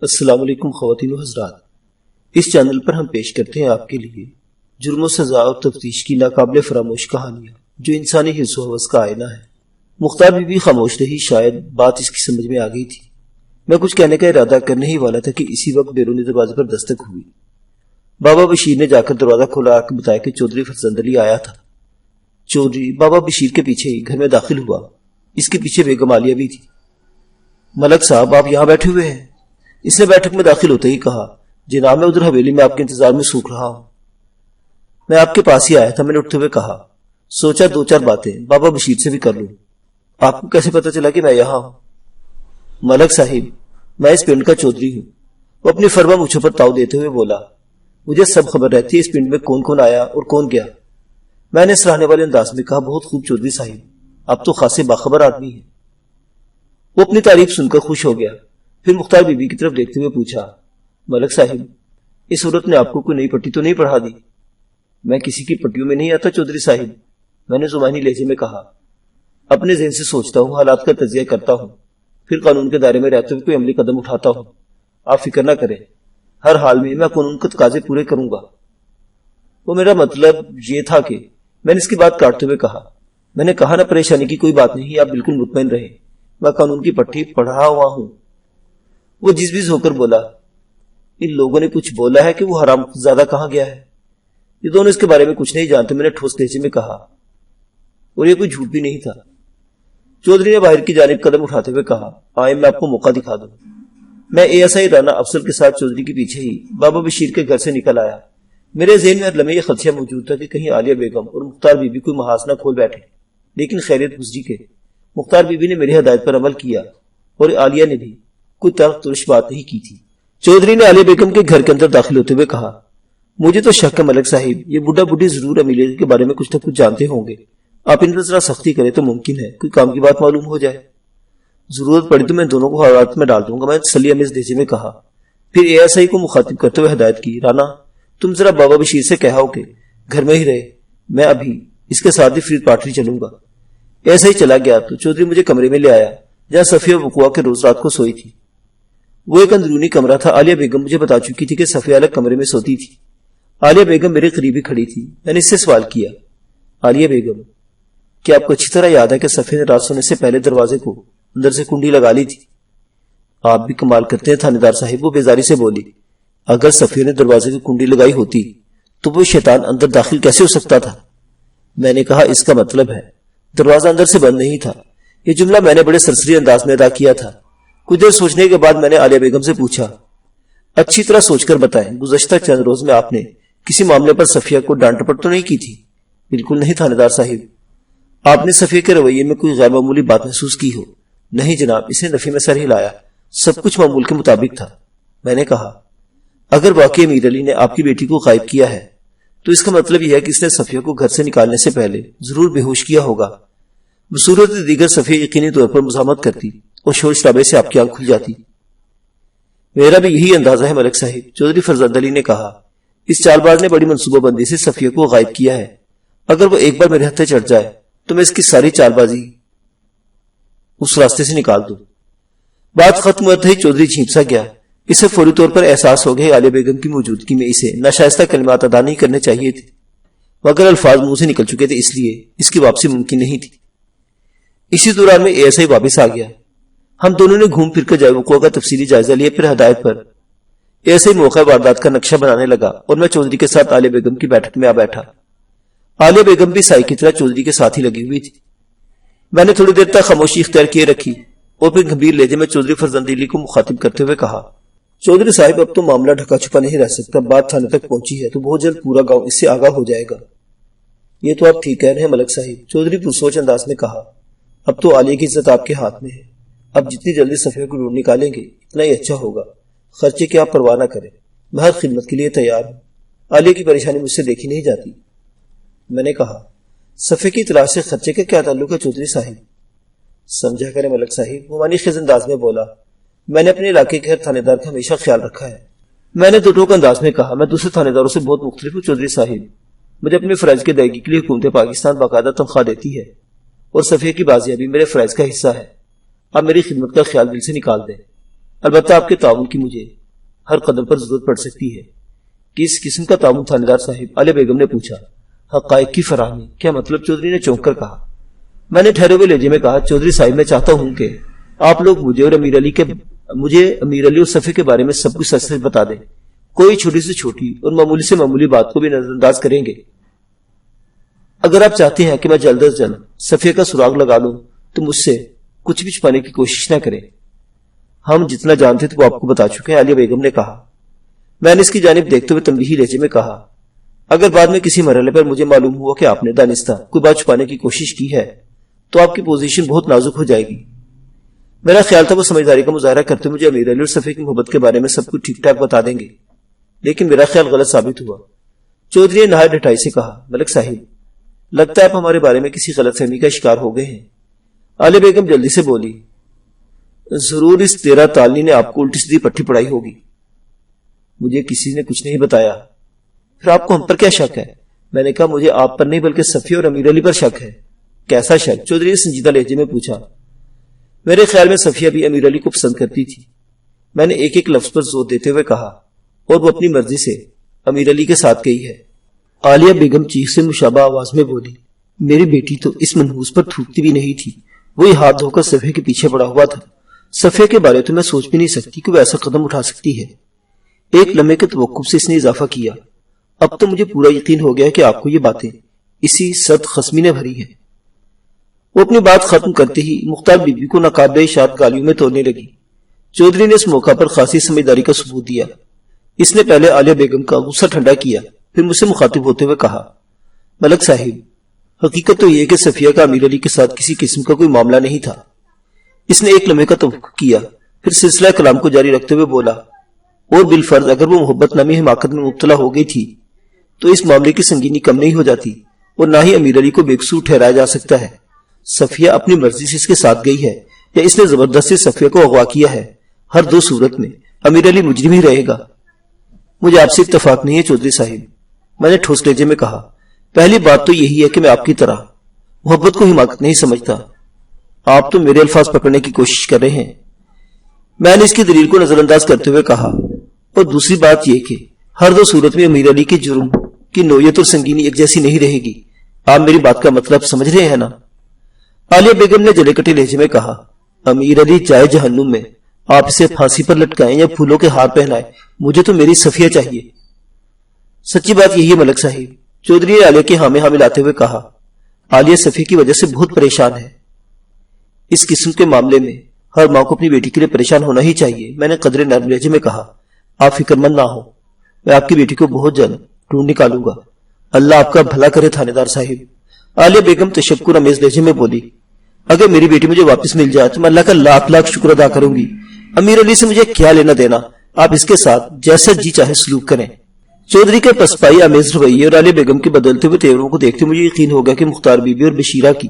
السلام علیکم خواتین و حضرات، اس چینل پر ہم پیش کرتے ہیں آپ کے لیے جرم و سزا اور تفتیش کی ناقابل فراموش کہانیاں جو انسانی حس و حوث کا آئینہ ہے۔ مختار بی بی خاموش رہی، شاید بات اس کی سمجھ میں آ گئی تھی۔ میں کچھ کہنے کا ارادہ کرنے ہی والا تھا کہ اسی وقت بیرونی دروازے پر دستک ہوئی۔ بابا بشیر نے جا کر دروازہ کھولا کے بتایا کہ چودھری فرزند علی آیا تھا۔ چودھری بابا بشیر کے پیچھے ہی گھر میں داخل ہوا۔ اس کے پیچھے بیگم عالیہ بھی تھی۔ ملک صاحب، آپ یہاں بیٹھے ہوئے ہیں؟ اس نے بیٹھک میں داخل ہوتے ہی کہا۔ جناب، میں ادھر حویلی میں آپ کے انتظار میں سوکھ رہا ہوں۔ میں آپ کے پاس ہی آیا تھا، میں نے اٹھتے ہوئے کہا۔ سوچا دو چار باتیں بابا بشیر سے بھی کر لوں۔ آپ کو کیسے پتا چلا کہ میں یہاں ہوں؟ ملک صاحب، میں اس پنڈ کا چودھری ہوں۔ وہ اپنی فرما مجھے پر تاؤ دیتے ہوئے بولا۔ مجھے سب خبر رہتی ہے اس پنڈ میں کون کون آیا اور کون گیا۔ میں نے سراہنے والے انداز میں کہا، بہت خوب چودھری صاحب، آپ تو خاصے باخبر آدمی ہیں۔ وہ اپنی تعریف سن کر خوش ہو گیا، پھر مختار بی بی کی طرف دیکھتے ہوئے پوچھا، ملک صاحب، اس عورت نے آپ کو کوئی نئی پٹی تو نہیں پڑھا دی؟ میں کسی کی پٹیوں میں نہیں آتا چودھری صاحب، میں نے زبانی لہجے میں کہا۔ اپنے ذہن سے سوچتا ہوں، حالات کا تجزیہ کرتا ہوں، پھر قانون کے دائرے میں رہتے ہوئے کوئی عملی قدم اٹھاتا ہوں۔ آپ فکر نہ کریں، ہر حال میں میں قانون کے تقاضے پورے کروں گا۔ وہ میرا مطلب یہ تھا کہ میں نے اس کی بات کاٹتے ہوئے کہا، میں نے کہا نا پریشانی کی کوئی بات نہیں، آپ بالکل مطمئن رہیں، میں قانون کی پٹی پڑھا ہوا ہوں۔ وہ جز بز ہو کر بولا، ان لوگوں نے کچھ بولا ہے کہ وہ حرام زیادہ کہاں گیا ہے؟ یہ دونوں اس کے بارے میں کچھ نہیں جانتے، میں نے ٹھوس لہجے میں کہا، اور یہ کوئی جھوٹ بھی نہیں تھا۔ چودھری نے باہر کی جانب قدم اٹھاتے ہوئے کہا، آئے میں آپ کو موقع دکھا دوں۔ میں ASI رانا افضل کے ساتھ چودھری کے پیچھے ہی بابا بشیر کے گھر سے نکل آیا۔ میرے ذہن میں ہر لمحے یہ خدشہ موجود تھا کہ کہیں عالیہ بیگم اور مختار بی بی کوئی محاذ نہ کھول بیٹھے، لیکن خیریت گزری کہ مختار بی بی نے میری ہدایت پر عمل کیا اور عالیہ نے بھی کوئی تلخ ترش بات نہیں کی تھی۔ چودھری نے عالیہ بیگم کے گھر کے اندر داخل ہوتے ہوئے کہا، مجھے تو شک ہے ملک صاحب، یہ بڈھا بڈھی ضرور امیلیہ کے بارے میں کچھ نہ کچھ جانتے ہوں گے۔ آپ ان پر ذرا سختی کریں تو ممکن ہے کوئی کام کی بات معلوم ہو جائے۔ ضرورت پڑی تو میں دونوں کو حالات میں ڈال دوں گا، میں تسلی امیز لہجے میں کہا۔ پھر ASI کو مخاطب کرتے ہوئے ہدایت کی، رانا تم ذرا بابا بشیر سے کہو کہ گھر میں ہی رہے، میں ابھی اس کے ساتھ ہی فرید پاٹری چلوں گا۔ ASI چلا گیا تو چودھری مجھے کمرے میں لے آیا جہاں صفیہ وقوع کے روز رات کو سوئی تھی۔ وہ ایک اندرونی کمرہ تھا۔ عالیہ بیگم مجھے بتا چکی تھی کہ صفیہ الگ کمرے میں سوتی تھی۔ عالیہ بیگم میرے قریب ہی کھڑی تھی۔ میں نے اس سے سوال کیا، عالیہ بیگم، کیا آپ کو اچھی طرح یاد ہے کہ صفیہ نے رات سونے سے پہلے دروازے کو اندر سے کنڈی لگا لی تھی؟ آپ بھی کمال کرتے ہیں تھانے دار صاحب، وہ بیزاری سے بولی۔ اگر صفیہ نے دروازے کی کنڈی لگائی ہوتی تو وہ شیطان اندر داخل کیسے ہو سکتا تھا؟ میں نے کہا، اس کا مطلب ہے دروازہ اندر سے بند نہیں تھا۔ یہ جملہ میں نے بڑے سرسری انداز میں ادا کیا تھا۔ کچھ دیر سوچنے کے بعد میں نے عالیہ بیگم سے پوچھا، اچھی طرح سوچ کر بتائیں، گزشتہ چند روز میں آپ نے کسی معاملے پر صفیہ کو ڈانٹ ٹپٹ تو نہیں کی تھی؟ بالکل نہیں تھانے دار صاحب۔ آپ نے صفیہ کے رویے میں کوئی غیر معمولی بات محسوس کی ہو؟ نہیں جناب، اس نے نفی میں سر ہلایا، سب کچھ معمول کے مطابق تھا۔ میں نے کہا، اگر واقعی امیر علی نے آپ کی بیٹی کو غائب کیا ہے تو اس کا مطلب یہ ہے کہ اس نے صفیہ کو گھر سے نکالنے سے پہلے ضرور بے ہوش کیا ہوگا۔ بصورت دیگر صفیہ یقینی طور پر مزاحمت کرتی اور شور شرابے سے آپ کی آنکھ کھل جاتی۔ میرا بھی یہی اندازہ ہے ملک صاحب، چودھری فرزند علی نے کہا۔ اس چال باز نے بڑی منصوبہ بندی سے صفیہ کو غائب کیا ہے۔ اگر وہ ایک بار میرے ہتھے چڑھ جائے تو میں اس کی ساری چال بازی اس راستے سے نکال دوں۔ بات ختم ہوتے ہی چودھری جھینپ سا گیا۔ اسے فوری طور پر احساس ہو گیا عالیہ بیگم کی موجودگی میں اسے ناشائستہ کلمات ادا نہیں کرنے چاہیے تھے، مگر الفاظ منہ سے نکل چکے تھے، اس لیے اس کی واپسی ممکن نہیں تھی۔ اسی دوران میں ASI واپس آ گیا۔ ہم دونوں نے گھوم پھر کر جائے وقوع کا تفصیلی جائزہ لیا، پھر ہدایت پر ASI موقع واردات کا نقشہ بنانے لگا اور میں چودھری کے ساتھ عالیہ بیگم کی بیٹھک میں آ بیٹھا۔ عالیہ بیگم بھی سائی کی طرح چودھری کے ساتھ ہی لگی ہوئی تھی۔ میں نے تھوڑی دیر تک خاموشی اختیار کیے رکھی اور پھر گمبھیر لہجے میں چودھری فرزند علی کو مخاطب کرتے ہوئے کہا، چودھری صاحب، اب تو معاملہ ڈھکا چھپا نہیں رہ سکتا، بات تھانے تک پہنچی ہے تو بہت جلد پورا گاؤں اس سے آگاہ ہو جائے گا۔ یہ تو آپ ٹھیک کہہ رہے ہیں ملک صاحب، چودھری پرسوچ انداز میں کہا۔ اب تو عالیہ کی عزت آپ کے ہاتھ میں ہے، اب جتنی جلدی صفیہ کو ڈھونڈ نکالیں گے اتنا ہی اچھا ہوگا۔ خرچے کی آپ پرواہ نہ کریں، میں ہر خدمت کے لیے تیار ہوں، عالیہ کی پریشانی مجھ سے دیکھی نہیں جاتی۔ میں نے کہا، صفیہ کی تلاش سے خرچے کا کیا تعلق ہے چودھری صاحب؟ سمجھا کریں ملک صاحب، وہ معنی خیز انداز میں بولا، میں نے اپنے علاقے کے ہر تھانے دار کا ہمیشہ خیال رکھا ہے۔ میں نے دو ٹوک انداز میں کہا، میں دوسرے تھانے داروں سے بہت مختلف ہوں چودھری صاحب، مجھے اپنے فرائض کی ادائیگی کے لیے حکومت پاکستان باقاعدہ تنخواہ دیتی ہے اور صفیہ کی بازیابی میرے فرائض کا حصہ ہے۔ آپ میری خدمت کا خیال دل سے نکال دیں۔ البتہ آپ کے تعاون کی مجھے ہر قدم پر ضرورت پڑ سکتی ہے۔ کس قسم کا تعاون تھانے دار صاحب؟ عالیہ بیگم نے پوچھا۔ حقائق کی فراہمی۔ کیا مطلب؟ چودھری نے چونک کر کہا۔ میں نے ٹھہرے ہوئے لہجے میں کہا، چودھری صاحب میں چاہتا ہوں کہ آپ لوگ مجھے امیر علی اور صفیہ کے بارے میں سب کچھ سچ سچ بتا دیں۔ کوئی چھوٹی سے چھوٹی اور معمولی سے معمولی بات کو بھی نظر انداز کریں گے۔ اگر آپ چاہتے ہیں کہ میں جلد از جلد صفیہ کا سراغ لگا لوں تو مجھ سے کچھ بھی چھپانے کی کوشش نہ کریں۔ ہم جتنا جانتے تھے وہ آپ کو بتا چکے ہیں، عالیہ بیگم نے کہا۔ میں نے اس کی جانب دیکھتے ہوئے تنبیہی لہجے میں کہا، اگر بعد میں کسی مرحلے پر مجھے معلوم ہوا کہ آپ نے دانستہ کوئی بات چھپانے کی کوشش کی ہے تو آپ کی پوزیشن بہت نازک ہو جائے گی۔ میرا خیال تھا وہ سمجھداری کا مظاہرہ کرتے مجھے امیر علی اور صفیہ کی محبت کے بارے میں سب کچھ ٹھیک ٹھاک بتا دیں گے، لیکن میرا خیال غلط ثابت ہوا۔ چودھری نے نہایت ڈٹائی سے کہا، ملک صاحب لگتا ہے آپ ہمارے بارے میں کسی غلط فہمی کا شکار ہو گئے ہیں۔ عالیہ بیگم جلدی سے بولی، ضرور اس تیرا تالنی نے آپ کو الٹی سیدھی پٹھی پڑھائی ہوگی۔ مجھے کسی نے کچھ نہیں بتایا۔ پھر آپ کو ہم پر کیا شک ہے؟ میں نے کہا، مجھے آپ پر نہیں بلکہ صفیہ اور امیر علی پر شک ہے۔ کیسا شک؟ چودھری نے سنجیدہ لہجے میں پوچھا۔ میرے خیال میں صفیہ بھی امیر علی کو پسند کرتی تھی۔ میں نے ایک ایک لفظ پر زور دیتے ہوئے کہا، اور وہ اپنی مرضی سے امیر علی کے ساتھ گئی ہے۔ عالیہ بیگم چیخ سے مشابہ آواز میں بولی، میری بیٹی تو اس منحوس پر تھوکتی بھی نہیں تھی، وہی ہاتھ دھو کر صفیہ کے پیچھے پڑا ہوا تھا۔ صفیہ کے بارے تو میں سوچ بھی نہیں سکتی کہ وہ ایسا قدم اٹھا سکتی ہے۔ ایک لمحے کے توقف سے اس نے اضافہ کیا، اب تو مجھے پورا یقین ہو گیا کہ آپ کو یہ باتیں اسی صد خصمی نے بھری ہے۔ وہ اپنی بات ختم کرتے ہی مختار بی بی کو ناقابل اشارت گالیوں میں توڑنے لگی۔ چودھری نے اس موقع پر خاصی سمجھداری کا ثبوت دیا۔ اس نے پہلے عالیہ بیگم کا غصہ ٹھنڈا کیا، پھر مجھ سے مخاطب ہوتے ہوئے کہا، ملک صاحب حقیقت تو یہ کہ صفیہ کا امیر علی کے ساتھ کسی قسم کا کوئی معاملہ نہیں تھا۔ اس نے ایک لمحے کا توقف کیا، پھر سلسلہ کلام کو جاری رکھتے ہوئے بولا، اور بالفرض اگر وہ محبت نامی حماقت میں مبتلا ہو گئی تھی تو اس معاملے کی سنگینی کم نہیں ہو جاتی، اور نہ ہی امیر علی کو بے قصور ٹھہرایا جا سکتا ہے۔ صفیہ اپنی مرضی سے اس کے ساتھ گئی ہے یا اس نے زبردستی صفیہ کو اغوا کیا ہے، ہر دو صورت میں امیر علی مجرم ہی رہے گا۔ مجھے آپ سے اتفاق نہیں ہے چودھری صاحب، میں نے ٹھوس لہجے میں کہا۔ پہلی بات تو یہی ہے کہ میں آپ کی طرح محبت کو حماقت نہیں سمجھتا۔ آپ تو میرے الفاظ پکڑنے کی کوشش کر رہے ہیں۔ میں نے اس کی دلیل کو نظر انداز کرتے ہوئے کہا، اور دوسری بات یہ کہ ہر دو صورت میں امیر علی کے جرم کی نوعیت اور سنگینی ایک جیسی نہیں رہے گی۔ آپ میری بات کا مطلب سمجھ رہے ہیں نا؟ عالیہ بیگم نے جلے کٹے لہجے میں کہا، امیر علی جائے جہنم میں، آپ اسے پھانسی پر لٹکائیں یا پھولوں کے ہار پہنائیں، مجھے تو میری صفیہ چاہیے۔ سچی بات یہی ہے ملک صاحب، چودھری نے عالیہ کے ہامے ہامے لاتے ہوئے کہا۔ عالیہ صفیہ کی وجہ سے بہت پریشان ہے۔ اس قسم کے معاملے میں ہر ماں کو اپنی بیٹی کے لیے پریشان ہونا ہی چاہیے، میں نے قدرے نرم لہجے میں کہا۔ آپ فکر مند نہ ہو، میں آپ کی بیٹی کو بہت جلد ڈھونڈ نکالوں گا۔ اللہ آپ کا بھلا کرے تھانے دار صاحب۔ عالیہ بیگم تشکر امیز لہجے میں بولی، اگر میری بیٹی مجھے واپس مل جائے تو میں اللہ کا لاکھ لاکھ شکر ادا کروں گی۔ امیر علی سے مجھے کیا لینا دینا، آپ اس کے ساتھ جیسا جی چاہے سلوک کریں۔ چودھری کے پسپائی امیز رویے اور عالیہ بیگم کے بدلتے ہوئے تیوروں کو دیکھتے مجھے یقین ہو گیا کہ مختار بی بی اور بشیرہ کی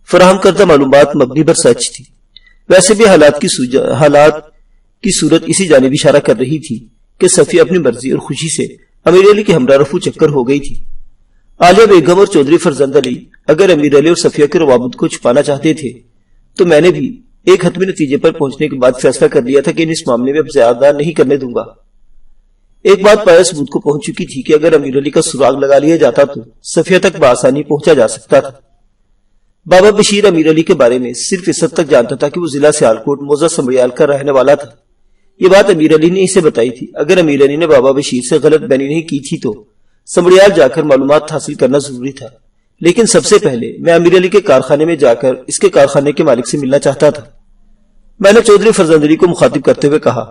فراہم کردہ معلومات مبنی پر سچ تھی۔ ویسے بھی حالات کی صورت اسی جانب اشارہ کر رہی تھی کہ صفیہ اپنی مرضی اور خوشی سے امیر علی کے ہمراہ رفو چکر ہو گئی تھی۔ عالیہ بیگم اور چودھری فرزند علی اگر امیر علی اور صفیہ کے روابط کو چھپانا چاہتے تھے تو میں نے بھی ایک حتمی نتیجے پر پہنچنے کے بعد فیصلہ کر لیا تھا کہ اس معاملے میں اب زیادہ نہیں کرنے دوں گا۔ ایک بات پایا ثبوت کو پہنچ چکی تھی کہ اگر امیر علی کا سراغ لگا لیا جاتا تو صفیہ تک بآسانی پہنچا جا سکتا تھا۔ بابا بشیر امیر علی کے بارے میں صرف اس حد تک جانتا تھا کہ وہ ضلع سیالکوٹ موضع سمبڑیال کا رہنے والا تھا۔ یہ بات امیر علی نے اسے بتائی تھی۔ اگر امیر علی نے بابا بشیر سے غلط بینی نہیں کی تھی تو سمبڑیال جا کر معلومات حاصل کرنا ضروری تھا، لیکن سب سے پہلے میں امیر علی کے کارخانے میں جا کر اس کے کارخانے کے مالک سے ملنا چاہتا تھا۔ میں نے چودھری فرزند علی کو مخاطب کرتے ہوئے کہا،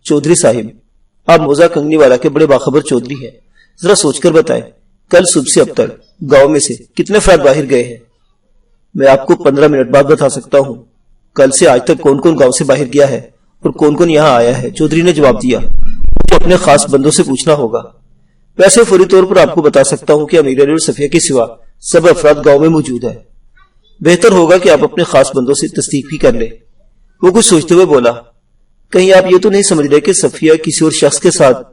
چودھری صاحب آپ موزہ کنگنی والا کے بڑے باخبر چودھری ہیں، ذرا سوچ کر بتائیں کل صبح سے اب تک گاؤں میں سے کتنے افراد باہر گئے ہیں؟ میں آپ کو 15 منٹ بعد بتا سکتا ہوں۔ کل سے آج تک کون کون گاؤں سے باہر گیا ہے اور کون کون یہاں آیا ہے؟ چودھری نے جواب دیا، مجھے اپنے خاص بندوں سے پوچھنا ہوگا۔ ویسے فوری طور پر آپ کو بتا سکتا ہوں کہ امیر علی اور صفیہ کے سوا سب افراد گاؤں میں موجود ہیں۔ بہتر ہوگا کہ آپ اپنے خاص بندوں سے تصدیق بھی کر لیں۔ وہ کچھ سوچتے ہوئے بولا، کہیں آپ یہ تو نہیں سمجھ رہے کہ صفیہ کسی اور شخص کے ساتھ؟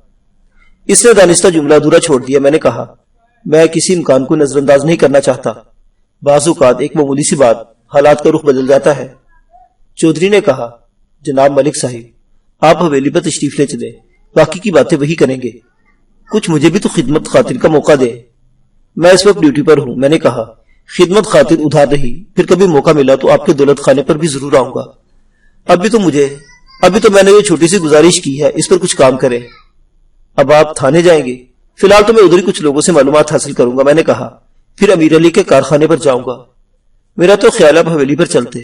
اس نے دانستہ جملہ ادھورا چھوڑ دیا۔ میں نے کہا، میں کسی امکان کو نظر انداز نہیں کرنا چاہتا۔ بعض اوقات ایک معمولی سی بات حالات کا رخ بدل جاتا ہے۔ چودھری نے کہا، جناب ملک صاحب آپ حویلی پر تشریف لے چلیں، باقی کی باتیں وہی کریں گے۔ کچھ مجھے بھی تو خدمت خاطر کا موقع دیں۔ میں اس وقت ڈیوٹی پر ہوں، میں نے کہا۔ خدمت خاطر ادھار رہی، پھر کبھی موقع ملا تو آپ کے دولت خانے پر بھی ضرور آؤں گا۔ ابھی تو میں نے یہ چھوٹی سی گزارش کی ہے، اس پر کچھ کام کریں۔ اب آپ تھانے جائیں گے؟ فی الحال تو میں ادھر ہی کچھ لوگوں سے معلومات حاصل کروں گا، میں نے کہا۔ پھر امیر علی کے کارخانے پر جاؤں گا۔ میرا تو خیال اب حویلی پر چلتے،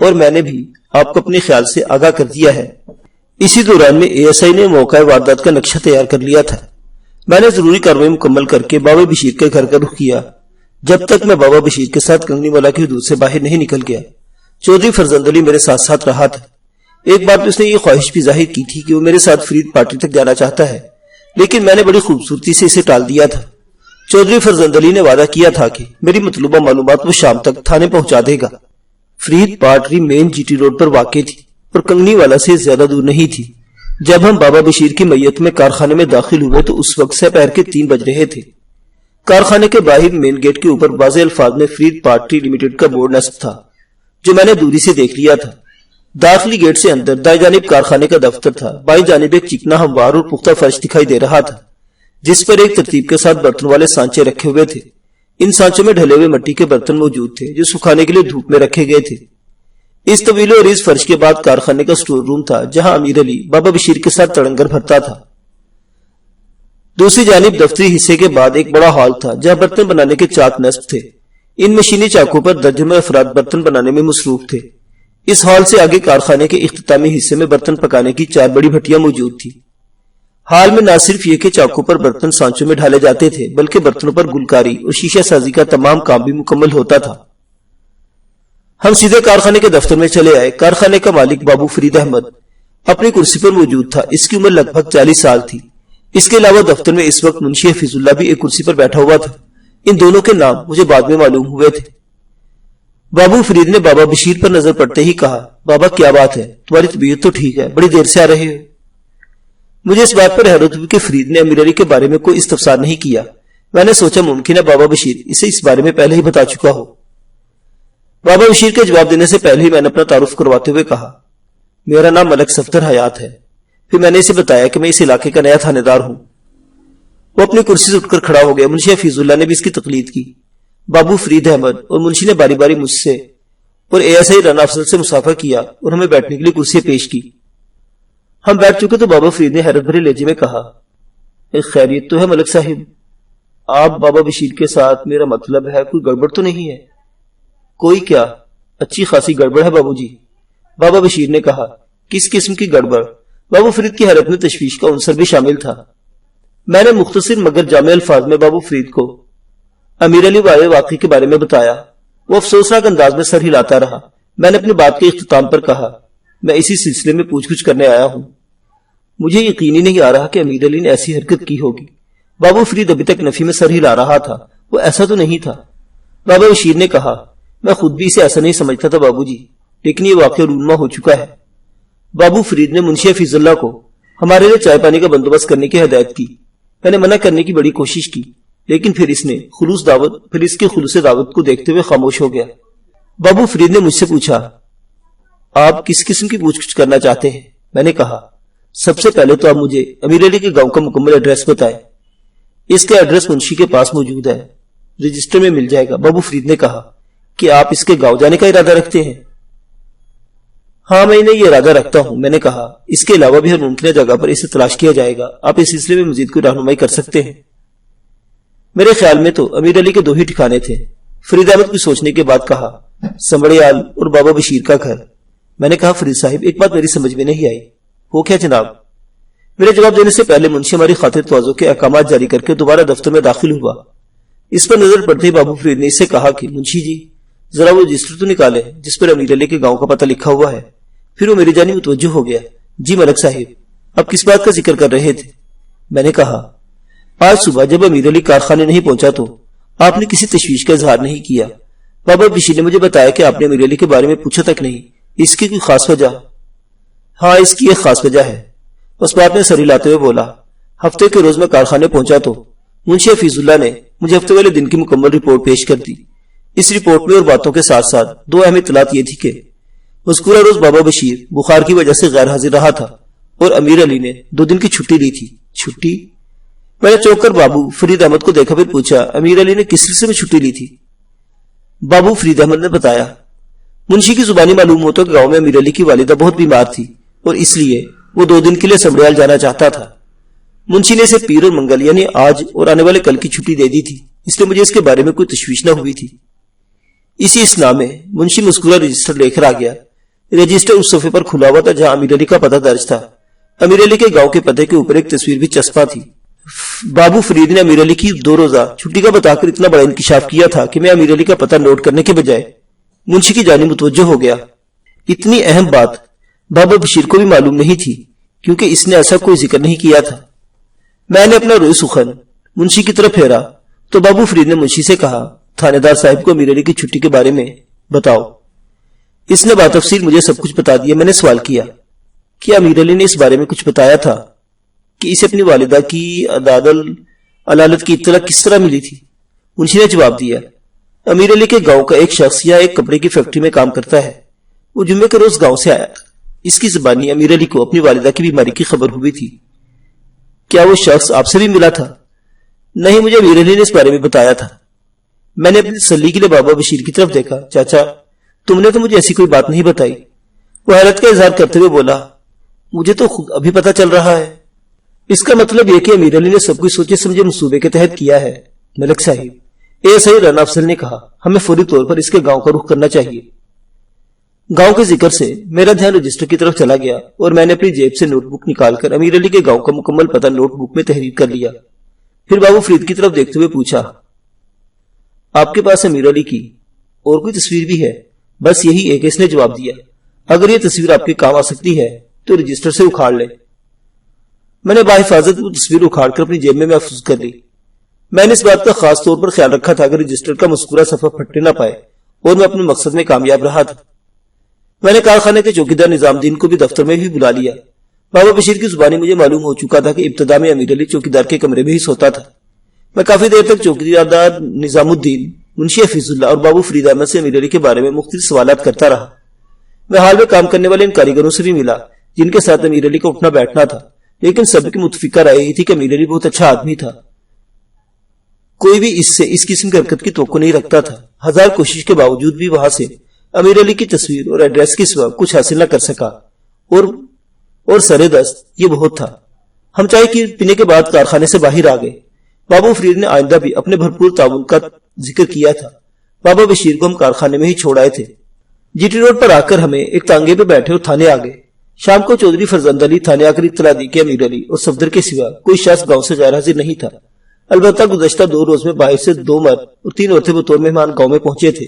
اور میں نے بھی آپ کو اپنے خیال سے آگاہ کر دیا ہے۔ اسی دوران میں اے ایس آئی نے موقع واردات کا نقشہ تیار کر لیا تھا۔ میں نے ضروری کارروائی مکمل کر کے بابا بشیر کے گھر کا رخ کیا۔ جب تک میں بابا بشیر کے ساتھ کنگنی والا کی حدود سے باہر نہیں نکل گیا، چودھری فرزند علی میرے ساتھ ساتھ رہا تھا۔ ایک بار تو اس نے یہ خواہش بھی ظاہر کی تھی کہ وہ میرے ساتھ فرید پارٹی تک جانا چاہتا ہے، لیکن میں نے بڑی خوبصورتی سے اسے ٹال دیا تھا۔ چودھری فرزند علی نے وعدہ کیا تھا کہ میری مطلوبہ معلومات وہ شام تک تھانے پہنچا دے گا۔ فرید پارٹی مین جی ٹی روڈ پر واقع تھی اور کنگنی والا سے زیادہ دور نہیں تھی۔ جب ہم بابا بشیر کی میت میں کارخانے میں داخل ہوئے تو اس وقت سپہر کے 3 بج رہے تھے۔ کارخانے کے باہر مین گیٹ کے اوپر واضح الفاظ میں فرید پارٹی لمیٹڈ کا بورڈ نصب تھا، جو میں نے دوری سے دیکھ لیا تھا۔ داخلی گیٹ سے اندر دائیں جانب کارخانے کا دفتر تھا، بائیں جانب ایک چکنا ہموار اور پختہ فرش دکھائی دے رہا تھا، جس پر ایک ترتیب کے ساتھ برتن والے سانچے رکھے ہوئے تھے۔ ان سانچوں میں ڈھلے ہوئے مٹی کے برتن موجود تھے جو سکھانے کے لیے دھوپ میں رکھے گئے تھے۔ اس طویل اور اس فرش کے بعد کارخانے کا سٹور روم تھا، جہاں امیر علی بابا بشیر کے ساتھ تڑنگر بھرتا تھا۔ دوسری جانب دفتری حصے کے بعد ایک بڑا ہال تھا، جہاں برتن بنانے کے چاک نصب تھے۔ ان مشینی چاکوں پر درجنوں افراد برتن بنانے میں مصروف تھے۔ اس ہال سے آگے کارخانے کے اختتامی حصے میں برتن پکانے کی 4 بڑی بھٹیاں موجود تھی۔ حال میں نہ صرف یہ کہ چاقوں پر برتن سانچوں میں ڈھالے جاتے تھے، بلکہ برتنوں پر گلکاری اور شیشہ سازی کا تمام کام بھی مکمل ہوتا تھا۔ ہم سیدھے کارخانے کے دفتر میں چلے آئے۔ کارخانے کا مالک بابو فرید احمد اپنی کرسی پر موجود تھا۔ اس کی عمر لگ بھگ 40 سال تھی۔ اس کے علاوہ دفتر میں اس وقت منشی حفیظ اللہ بھی ایک کرسی پر بیٹھا ہوا تھا۔ ان دونوں کے نام مجھے بعد میں معلوم ہوئے تھے۔ بابو فرید نے بابا بشیر پر نظر پڑتے ہی کہا، بابا کیا بات ہے، تمہاری طبیعت تو ٹھیک ہے، بڑی دیر سے آ رہے ہو؟ مجھے اس بات پر حیرت ہوئی کہ فرید نے امیر علی کے بارے میں کوئی استفسار نہیں کیا۔ میں نے سوچا ممکن ہے بابا بشیر اسے اس بارے میں پہلے ہی بتا چکا ہو۔ بابا بشیر کے جواب دینے سے پہلے ہی میں نے اپنا تعارف کرواتے ہوئے کہا، میرا نام ملک صفدر حیات ہے۔ پھر میں نے اسے بتایا کہ میں اس علاقے کا نیا تھانے دار ہوں۔ وہ اپنی کرسی سے اٹھ کر کھڑا ہو گیا۔ منشی حفیظ اللہ نے بھی اس کی تقلید کی۔ بابو فرید احمد اور منشی نے باری باری مجھ سے اور اے ایس آئی رانا افضل سے مسافہ کیا اور ہمیں بیٹھنے کے لیے کرسی پیش کی۔ ہم بیٹھ چکے تو بابا فرید نے حیرت بھرے لہجے میں کہا، ایک خیریت تو ہے ملک صاحب؟ آپ بابا بشیر کے ساتھ، میرا مطلب ہے کوئی گڑبڑ تو نہیں ہے؟ کوئی کیا، اچھی خاصی گڑبڑ ہے بابو جی، بابا بشیر نے کہا۔ کس قسم کی گڑبڑ؟ بابو فرید کی حیرت میں تشویش کا عنصر بھی شامل تھا۔ میں نے مختصر مگر جامع الفاظ میں بابو فرید کو امیر علی والے واقعے کے بارے میں بتایا۔ وہ افسوسناک انداز میں سر ہلاتا رہا۔ میں نے اپنی بات کے اختتام پر کہا، میں اسی سلسلے میں پوچھ گچھ کرنے آیا ہوں۔ مجھے یقین ہی نہیں آ رہا کہ امیر علی نے ایسی حرکت کی ہوگی۔ بابو فرید ابھی تک نفی میں سر ہلا رہا تھا۔ وہ ایسا تو نہیں تھا۔ بابا بشیر نے کہا، میں خود بھی اسے ایسا نہیں سمجھتا تھا بابو جی، لیکن یہ واقعہ رونما ہو چکا ہے۔ بابو فرید نے منشی حفیظ اللہ کو ہمارے لیے چائے پانی کا بندوبست کرنے کی ہدایت کی۔ میں نے منع کرنے کی بڑی کوشش کی، لیکن پھر اس کے خلوص دعوت کو دیکھتے ہوئے خاموش ہو گیا۔ بابو فرید نے مجھ سے پوچھا، آپ کس قسم کی پوچھ گچھ کرنا چاہتے ہیں؟ میں نے کہا، سب سے پہلے تو آپ مجھے امیر علی کے گاؤں کا مکمل ایڈریس بتائیں۔ اس کا ایڈریس منشی کے پاس موجود ہے، رجسٹر میں مل جائے گا۔ بابو فرید نے کہا، کہ آپ اس کے گاؤں جانے کا ارادہ رکھتے ہیں؟ ہاں میں یہ ارادہ رکھتا ہوں، میں نے کہا۔ اس کے علاوہ بھی ہر ممکنہ جگہ پر اسے تلاش کیا جائے گا۔ آپ اس سلسلے میں مزید کوئی رہنمائی کر سکتے ہیں؟ میرے خیال میں تو امیر علی کے 2 ہی ٹھکانے تھے۔ فرید احمد کو سوچنے کے بعد کہا، سمبڑیال اور بابا بشیر کا گھر۔ میں نے کہا، فرید صاحب ایک بات میری سمجھ میں نہیں آئی۔ وہ کیا جناب؟ میرے جواب دینے سے پہلے منشی ہماری خاطر تواضع کے احکامات جاری کر کے دوبارہ دفتر میں داخل ہوا۔ اس پر نظر پڑتے ہی بابو فرید نے اس سے کہا کہ منشی جی ذرا وہ رجسٹر تو نکالے جس پر امیر علی کے گاؤں کا پتہ لکھا ہوا ہے۔ پھر وہ میری جانب متوجہ ہو گیا۔ جی ملک صاحب، اب کس بات کا ذکر کر رہے تھے؟ میں نے کہا، آج صبح جب امیر علی کارخانے نہیں پہنچا تو آپ نے کسی تشویش کا اظہار نہیں کیا۔ بابا بشیر نے مجھے بتایا کہ آپ نے امیر علی کے بارے میں پوچھا تک نہیں۔ اس کی کوئی خاص وجہ؟ ہاں اس کی ایک خاص وجہ ہے۔ اس بات نے سر ہلاتے ہوئے بولا، ہفتے کے روز میں کارخانے پہنچا تو منشی حفیظ اللہ نے مجھے ہفتے والے دن کی مکمل رپورٹ پیش کر دی۔ اس رپورٹ میں اور باتوں کے ساتھ ساتھ 2 اہم اطلاعات یہ تھی کہ مذکورہ روز بابا بشیر بخار کی وجہ سے غیر حاضر رہا تھا اور امیر علی نے 2 دن کی چھٹی لی تھی۔ چھٹی؟ میں نے چونک کر بابو فرید احمد کو دیکھا، پھر پوچھا امیر علی نے کس سلسلے میں چھٹی لی تھی؟ بابو فرید احمد نے بتایا۔ منشی کی زبانی معلوم ہوتا کہ گاؤں میں امیر علی کی والدہ بہت بیمار تھی اور اس لیے وہ 2 دن کے لیے سمڑیال جانا چاہتا تھا۔ منشی نے اسے پیر اور منگل یعنی آج اور آنے والے کل کی چھٹی دے دی تھی، اس لیے مجھے اس کے بارے میں کوئی تشویش نہ ہوئی تھی۔ اسی اسنا میں منشی مذکورہ رجسٹر لے کر آ گیا۔ رجسٹر اس صفحے پر کھلا ہوا تھا جہاں امیر علی کا پتہ درج تھا۔ امیر علی کے گاؤں کے پتے کے اوپر ایک تصویر بھی چسپاں تھی۔ بابو فرید نے امیر علی کی 2 روزہ چھٹی کا بتا کر اتنا بڑا انکشاف کیا تھا کہ میں امیر علی کا پتہ نوٹ کرنے کے بجائے منشی کی جانب متوجہ ہو گیا۔ اتنی اہم بات بابا بشیر کو بھی معلوم نہیں تھی کیونکہ اس نے ایسا کوئی ذکر نہیں کیا تھا۔ میں نے اپنا روئی سخن منشی کی طرف پھیرا تو بابو فرید نے منشی سے کہا تھانے دار صاحب کو امیر علی کی چھٹی کے بارے میں بتاؤ۔ اس نے باتفصیل مجھے سب کچھ بتا دیا۔ میں نے سوال کیا کہ امیر علی نے اس بارے میں کچھ بتایا تھا کہ اسے اپنی والدہ کی علالت کی اطلاع کس طرح ملی تھی؟ منشی نے جواب دیا امیر علی کے گاؤں کا ایک شخص یا ایک کپڑے کی فیکٹری میں کام کرتا ہے، وہ جمعے کے روز گاؤں سے آیا تھا۔ اس کی زبانی امیر علی کو اپنی والدہ کی بیماری کی خبر ہوئی تھی۔ کیا وہ شخص آپ سے بھی ملا تھا؟ نہیں، مجھے امیر علی نے اس بارے میں بتایا تھا۔ میں نے اپنی تسلی کے لیے بابا بشیر کی طرف دیکھا۔ چاچا تم نے تو مجھے ایسی کوئی بات نہیں بتائی۔ وہ حیرت کا اظہار کرتے ہوئے بولا مجھے تو خود ابھی پتہ چل رہا ہے۔ اس کا مطلب یہ کہ امیر علی نے سب کچھ سوچے سمجھے منصوبے کے تحت کیا ہے۔ ملک صاحب، اے صحیح رانا افضل نے کہا، ہمیں فوری طور پر اس کے گاؤں کا رخ کرنا چاہیے۔ گاؤں کے ذکر سے میرا دھیان رجسٹر کی طرف چلا گیا اور میں نے اپنی جیب سے نوٹ بک نکال کر امیر علی کے گاؤں کا مکمل پتہ نوٹ بک میں تحریر کر لیا۔ پھر بابو فرید کی طرف دیکھتے ہوئے پوچھا آپ کے پاس امیر علی کی اور کوئی تصویر بھی ہے؟ بس یہی ایک، اس نے جواب دیا۔ اگر یہ تصویر آپ کے کام آ سکتی ہے تو رجسٹر سے اکھاڑ لے۔ میں نے باحفاظت وہ تصویر اکھاڑ کر اپنی جیب میں محفوظ کر لی۔ میں نے اس بات کا خاص طور پر خیال رکھا تھا کہ رجسٹر کا مذکورہ صفحہ پھٹنے نہ پائے اور میں اپنے مقصد میں کامیاب رہا تھا۔ میں نے کارخانے کے چوکیدار نظام الدین کو بھی دفتر میں بھی بلا لیا۔ بابا بشیر کی زبانی مجھے معلوم ہو چکا تھا کہ ابتدا میں امیر علی چوکیدار کے کمرے میں ہی سوتا تھا۔ میں کافی دیر تک چوکیدار نظام الدین، منشی حفیظ اللہ اور بابو فرید احمد سے امیر علی کے بارے میں مختلف سوالات کرتا رہا۔ میں حال میں کام کرنے والے ان کاریگروں سے بھی ملا جن کے ساتھ امیر علی کا اٹھنا بیٹھنا تھا، لیکن سب کی متفقہ رائے یہ تھی کہ امیر علی بہت اچھا آدمی تھا۔ کوئی بھی اس سے اس قسم کی حرکت کی توقع نہیں رکھتا تھا۔ ہزار کوشش کے باوجود بھی وہاں سے امیر علی کی تصویر اور ایڈریس کے سوا کچھ حاصل نہ کر سکا اور سرے دست یہ بہت تھا۔ ہم چائے کی پینے کے بعد کارخانے سے باہر آ گئے۔ بابو فرید نے آئندہ بھی اپنے بھرپور تعاون کا ذکر کیا تھا۔ بابا بشیر کو ہم کارخانے میں ہی چھوڑ آئے تھے۔ جی ٹی روڈ پر آ کر ہمیں ایک تانگے پہ بیٹھے اور تھانے آ گئے۔ شام کو چودھری فرزند علی تھانے آ کر اطلاع دی کہ امیر علی اور صفدر کے سوا کوئی شخص گاؤں سے غیر حاضر نہیں تھا۔ البتہ گزشتہ 2 روز میں باہر سے 2 مرد اور 3 عورتیں بطور مہمان گاؤں میں پہنچے تھے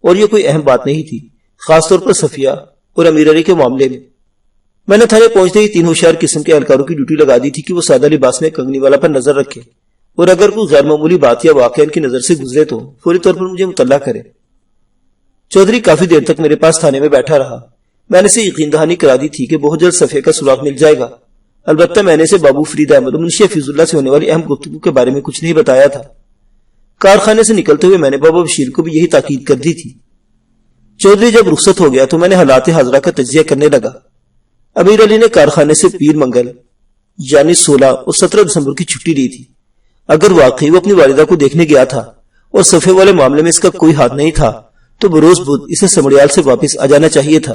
اور یہ کوئی اہم بات نہیں تھی، خاص طور پر صفیہ اور امیر علی کے معاملے میں۔ میں نے تھانے پہنچتے ہی 3 ہوشیار قسم کے اہلکاروں کی ڈیوٹی لگا دی تھی کہ وہ سادہ لباس میں کنگنی والا پر نظر رکھے اور اگر کوئی غیر معمولی بات یا واقعہ ان کی نظر سے گزرے تو فوری طور پر مجھے مطلع کرے۔ چودھری کافی دیر تک میرے پاس تھانے میں بیٹھا رہا۔ میں نے اسے یقین دہانی کرا دی تھی کہ بہت جلد صفیہ کا سراغ مل جائے گا۔ البتہ میں نے اسے بابو فرید احمد اور منشی حفیظ اللہ سے ہونے والی اہم گفتگو کے بارے میں کچھ نہیں بتایا تھا۔ کارخانے سے نکلتے ہوئے میں نے بابا بشیر کو بھی یہی تاکید کر دی تھی۔ چودھری جب رخصت ہو گیا تو میں نے حالات حاضرہ کا تجزیہ کرنے لگا۔ امیر علی نے کارخانے سے پیر منگل یعنی 16 اور 17 دسمبر کی چھٹی لی تھی۔ اگر واقعی وہ اپنی والدہ کو دیکھنے گیا تھا اور صفحے والے معاملے میں اس کا کوئی ہاتھ نہیں تھا تو بروز بدھ اسے سمڑیال سے واپس آ جانا چاہیے تھا۔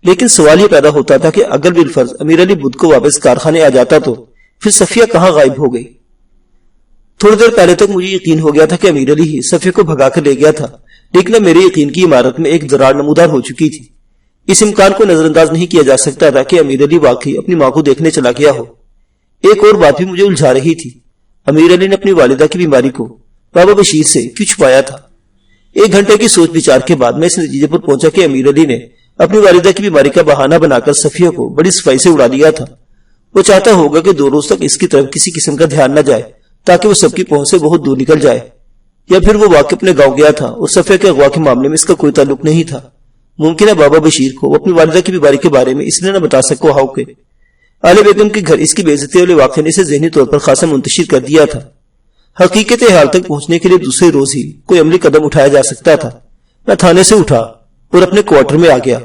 لیکن سوال یہ پیدا ہوتا تھا کہ اگر بالفرض امیر علی بدھ کو واپس کارخانے آ جاتا تو پھر صفیہ کہاں غائب ہو گئی؟ تھوڑی دیر پہلے تک مجھے یقین ہو گیا تھا کہ امیر علی ہی صفیہ کو بھگا کر لے گیا تھا، لیکن اب میرے یقین کی عمارت میں ایک دراڑ نمودار ہو چکی تھی۔ اس امکان کو نظر انداز نہیں کیا جا سکتا تھا کہ امیر علی واقعی اپنی ماں کو دیکھنے چلا گیا ہو۔ ایک اور بات بھی مجھے الجھا رہی تھی، امیر علی نے اپنی والدہ کی بیماری کو بابا بشیر سے کیوں چھپایا تھا؟ 1 گھنٹے کی سوچ بچار کے بعد میں اس نتیجے پر پہنچا کہ امیر علی نے اپنی والدہ کی بیماری کا بہانہ بنا کر صفیہ کو بڑی صفائی سے اڑا دیا تھا۔ وہ چاہتا ہوگا کہ 2 روز تک اس کی طرف کسی قسم کا دھیان نہ جائے تاکہ وہ سب کی پہنچ سے بہت دور نکل جائے، یا پھر وہ واقع اپنے گاؤں گیا تھا اور صفیہ کے اغوا کے معاملے میں اس کا کوئی تعلق نہیں تھا۔ ممکن ہے بابا بشیر کو وہ اپنی والدہ کی بیماری کے بارے میں اس لیے نہ بتا سکو ہاؤ کہ آل بیگم کے گھر اس کی بے عزتی والے واقعے نے اسے ذہنی طور پر خاصا منتشر کر دیا تھا۔ حقیقت حال تک پہنچنے کے لیے دوسرے روز ہی کوئی عملی قدم اٹھایا جا سکتا تھا۔ میں تھانے سے اٹھا اور اپنے کوارٹر میں آ گیا۔